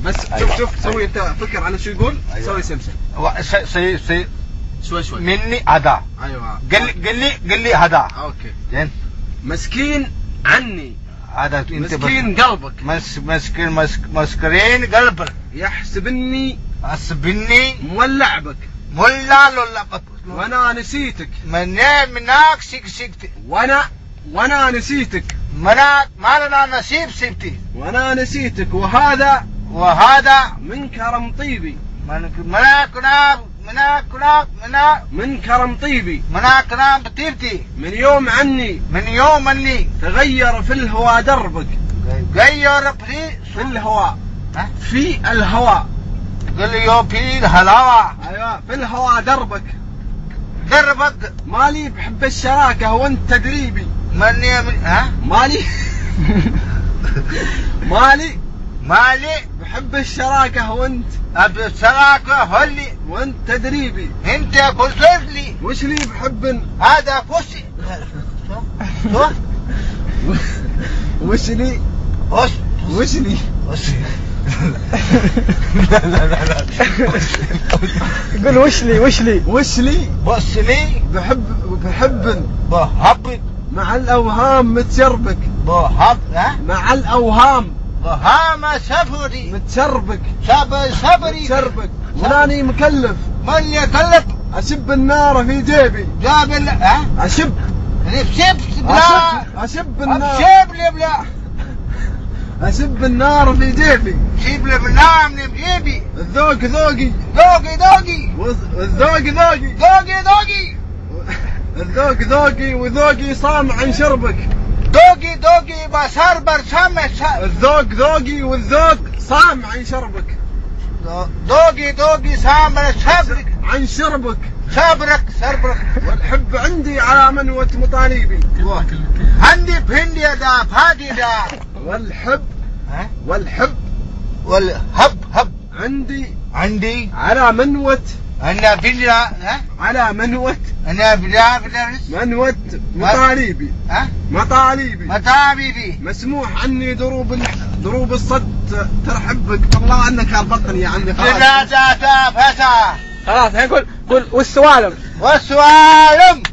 بس شوف سوي انت فكر على شو يقول. سوي سمسم شوي مني هذا. ايوه قل لي هذا. اوكي زين. مسكين عني هذا انت مسكين قلبك. مسكين قلبك. يحسبني مولع بك. مولع لك. وانا نسيتك. مناك سكت. وانا نسيتك. مناك ما لنا نسيب سبتي. وانا نسيتك وهذا من كرم طيبي. من كرم طيبي. كرم طيبتي. من يوم عني تغير في الهواء دربك. غير في الهواء. في الهواء. قل يوم في الهواء. ايوه في الهواء دربك. مالي بحب الشراكة وانت تدريبي. مالي بحب الشراكة وانت وانت تدريبي. انت كسر لي. وش لي بحب هذا كسي. وش لي قول وش لي بحب مع الأوهام متشربك. مع الأوهام سفري متشربك. صبري متشربك. ولاني مكلف. من يكلف. أشب النار في جيبي. أشب النار في جيبي. شيب لي بالنار من جيبي. الذوق ذوقي. الذوق ذوقي وذوقي صام عن شربك. ذوقي بصار برسامة. الذوق ذوقي والذوق صام عن شربك. ذوقي صام عن شربك. صبرك. والحب عندي على منوة مطالبي. عندي بهندي دا فادي دا. والحب عندي على منوة. أنا بلا على منوة. أنا بلا منوة مطالبي. مسموح عني دروب الصد ترحبك. طلع عنك البطن يا عمي. خلاص خلاص الحين قول والسوالم. والسوالم.